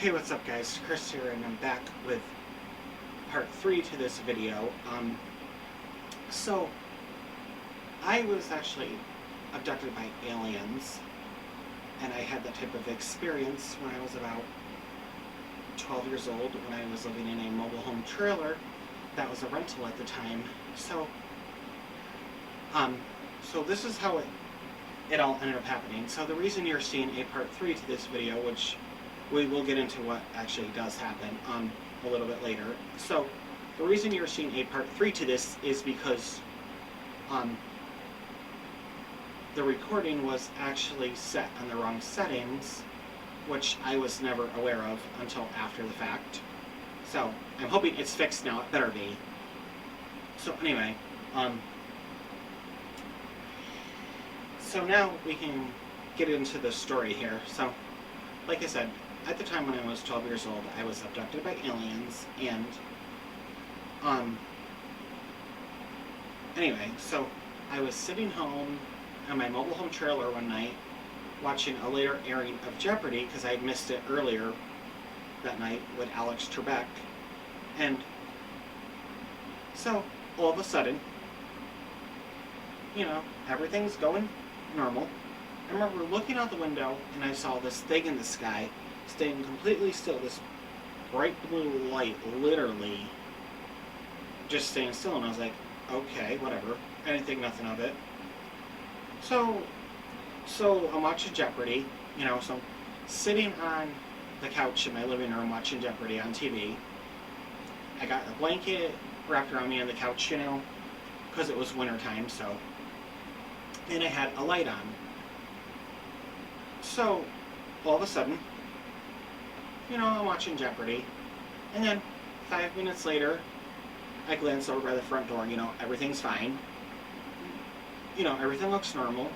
Hey, what's up guys, Chris here, and I'm back with part 3 to this video. So, I was actually abducted by aliens, and I had that type of experience when I was about 12 years old, when I was living in a mobile home trailer that was a rental at the time. So this is how it all ended up happening. So the reason you're seeing a part 3 to this video, which we will get into what actually does happen a little bit later. So the reason you're seeing a part 3 to this is because the recording was actually set on the wrong settings, which I was never aware of until after the fact. So I'm hoping it's fixed now. It better be. So anyway, so now we can get into the story here. So, like I said, at the time when I was 12 years old, I was abducted by aliens, and anyway, so I was sitting home on my mobile home trailer one night watching a later airing of Jeopardy, because I had missed it earlier that night with Alex Trebek. And so all of a sudden, you know, everything's going normal. I remember looking out the window and I saw this thing in the sky staying completely still, this bright blue light, literally just staying still, and I was like, okay, whatever. I didn't think nothing of it. So I'm watching Jeopardy, you know, so I'm sitting on the couch in my living room watching Jeopardy on TV. I got a blanket wrapped around me on the couch, you know, because it was winter time, so, and I had a light on. So all of a sudden, you know, I'm watching Jeopardy, and then 5 minutes later, I glance over by the front door, you know, everything's fine. You know, everything looks normal.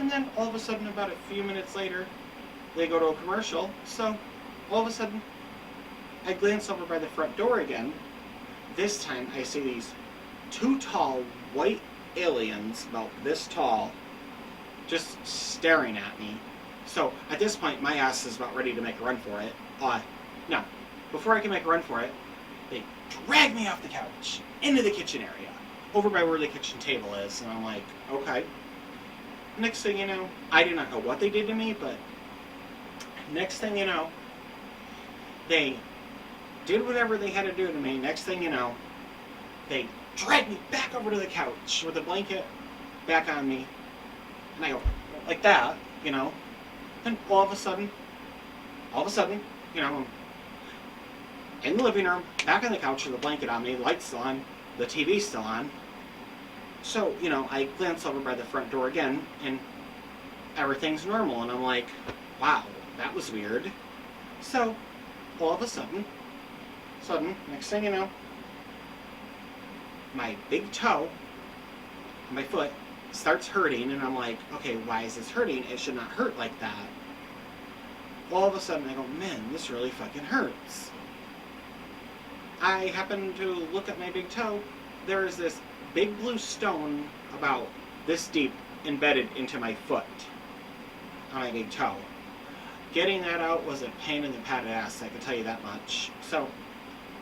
And then all of a sudden, about a few minutes later, they go to a commercial. So all of a sudden, I glance over by the front door again. This time, I see these two tall white aliens, about this tall, just staring at me. So at this point, my ass is about ready to make a run for it. No, before I can make a run for it, they drag me off the couch into the kitchen area, over by where the kitchen table is, and I'm like, okay. Next thing you know, I do not know what they did to me, but next thing you know, they did whatever they had to do to me. Next thing you know, they dragged me back over to the couch with a blanket back on me, and I go like that, you know. And all of a sudden, you know, I'm in the living room, back on the couch with a blanket on me, lights still on, the TV's still on. So, you know, I glance over by the front door again, and everything's normal, and I'm like, wow, that was weird. So, all of a sudden, next thing you know, my big toe, my foot, starts hurting, and I'm like, okay, why is this hurting? It should not hurt like that. All of a sudden, I go, man, this really fucking hurts. I happen to look at my big toe. There is this big blue stone about this deep embedded into my foot on my big toe. Getting that out was a pain in the padded ass, I can tell you that much. So,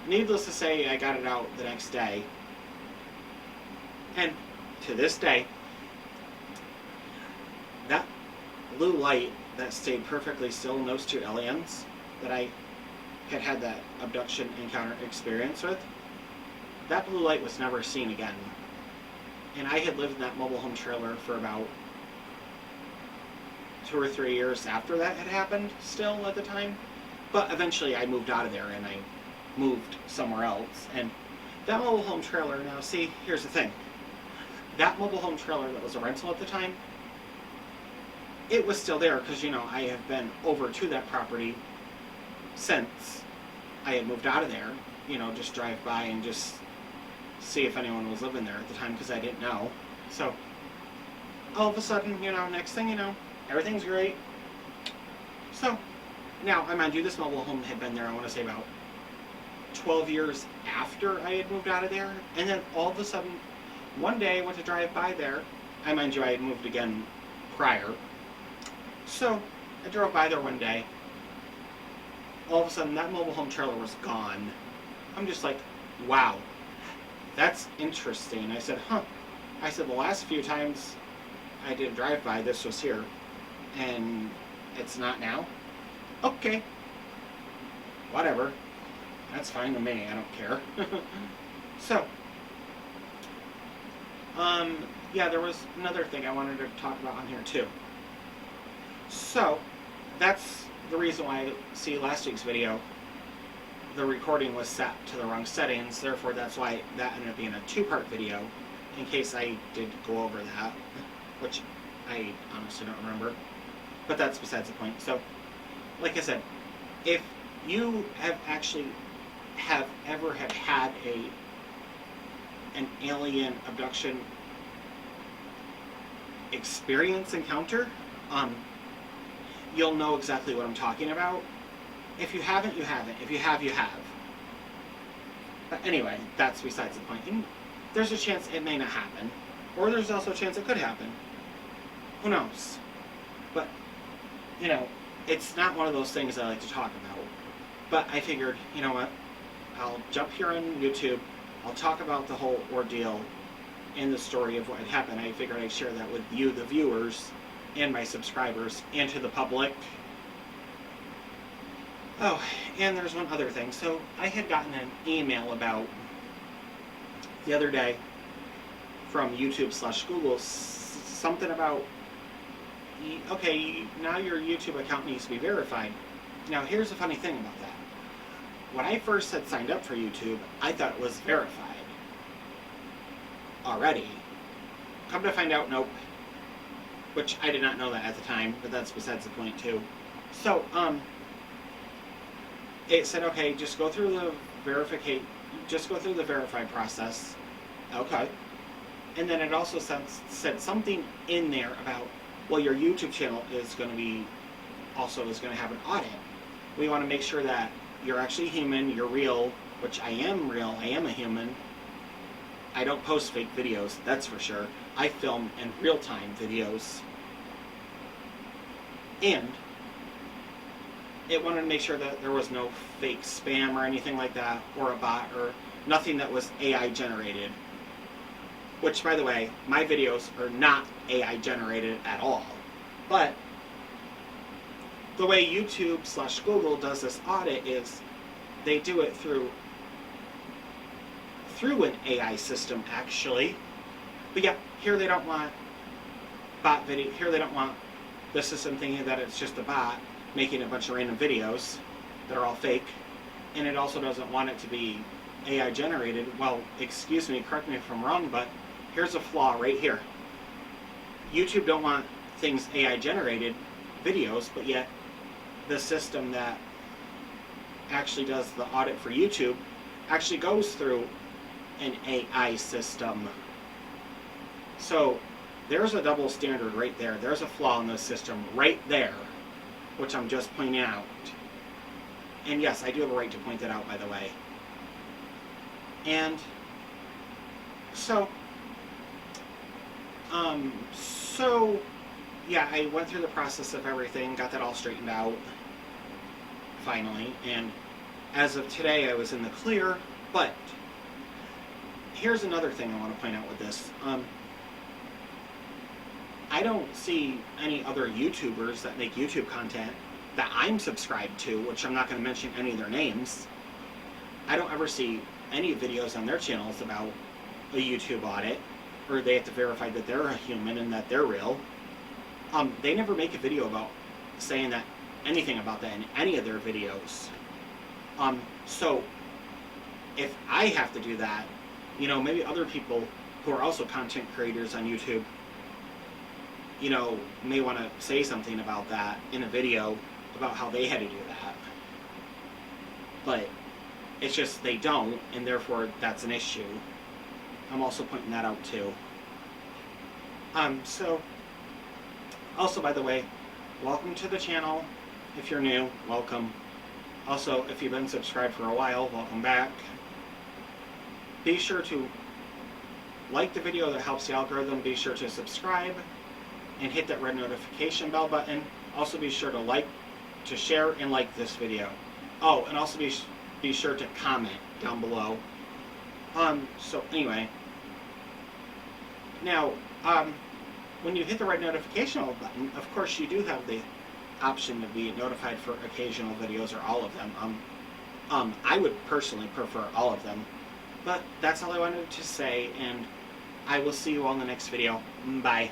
needless to say, I got it out the next day. And to this day, that blue light that stayed perfectly still in those two aliens that I had that abduction encounter experience with, that blue light was never seen again. And I had lived in that mobile home trailer for about 2 or 3 years after that had happened still at the time. But eventually I moved out of there and I moved somewhere else. And that mobile home trailer, now see, here's the thing. That mobile home trailer that was a rental at the time, it was still there because, you know, I have been over to that property since I had moved out of there. You know, just drive by and just see if anyone was living there at the time because I didn't know. So all of a sudden, you know, next thing you know, everything's great. So now, I mind you, this mobile home had been there, I want to say about 12 years after I had moved out of there. And then all of a sudden, one day I went to drive by there. I mind you, I had moved again prior. So I drove by there one day, all of a sudden that mobile home trailer was gone. I'm just like, wow, that's interesting. I said, huh. I said, the last few times I did a drive-by, this was here, and it's not now? Okay. Whatever. That's fine with me, I don't care. So, yeah, there was another thing I wanted to talk about on here too. So, that's the reason why, see last week's video, the recording was set to the wrong settings, therefore that's why that ended up being a two-part video, in case I did go over that, which I honestly don't remember, but that's besides the point. So, like I said, if you have actually ever had an alien abduction experience, encounter, you'll know exactly what I'm talking about. If you haven't, you haven't. If you have, you have. But anyway, that's besides the point. And there's a chance it may not happen, or there's also a chance it could happen. Who knows? But, you know, it's not one of those things I like to talk about. But I figured, you know what, I'll jump here on YouTube, I'll talk about the whole ordeal and the story of what had happened. I figured I'd share that with you, the viewers, and my subscribers, and to the public. Oh, and there's one other thing. So I had gotten an email about the other day from YouTube/Google, something about, okay, now your YouTube account needs to be verified. Now here's the funny thing about that. When I first had signed up for YouTube, I thought it was verified already. Come to find out, nope. Which I did not know that at the time, but that's besides the point too. So, it said, okay, just go through the verify process. Okay. And then it also said something in there about, well, your YouTube channel is going to have an audit. We want to make sure that you're actually human, you're real, which I am real, I am a human. I don't post fake videos, that's for sure. I film in real-time videos. And it wanted to make sure that there was no fake spam or anything like that, or a bot, or nothing that was AI generated. Which, by the way, my videos are not AI generated at all. But the way YouTube/Google does this audit is they do it through an AI system, actually. But yeah, here they don't want bot video. Here they don't want the system thinking that it's just a bot making a bunch of random videos that are all fake. And it also doesn't want it to be AI generated. Well, excuse me, correct me if I'm wrong, but here's a flaw right here. YouTube don't want things AI generated videos, but yet the system that actually does the audit for YouTube actually goes through an AI system. So there's a double standard right there. There's a flaw in the system right there, which I'm just pointing out. And yes, I do have a right to point that out, by the way. And so yeah, I went through the process of everything, got that all straightened out, finally, and as of today I was in the clear. But here's another thing I want to point out with this. I don't see any other YouTubers that make YouTube content that I'm subscribed to, which I'm not going to mention any of their names. I don't ever see any videos on their channels about a YouTube audit, or they have to verify that they're a human and that they're real. They never make a video about saying that anything about that in any of their videos. So if I have to do that, you know, maybe other people who are also content creators on YouTube, you know, may want to say something about that in a video about how they had to do that. But it's just they don't, and therefore that's an issue. I'm also pointing that out too. So, also, by the way, welcome to the channel. If you're new, welcome. Also, if you've been subscribed for a while, welcome back. Be sure to like the video, that helps the algorithm. Be sure to subscribe and hit that red notification bell button. Also be sure to share and like this video. Oh, and also be sure to comment down below. So anyway, now, when you hit the right notification button, of course you do have the option to be notified for occasional videos or all of them. I would personally prefer all of them. But that's all I wanted to say, and I will see you all in the next video. Bye.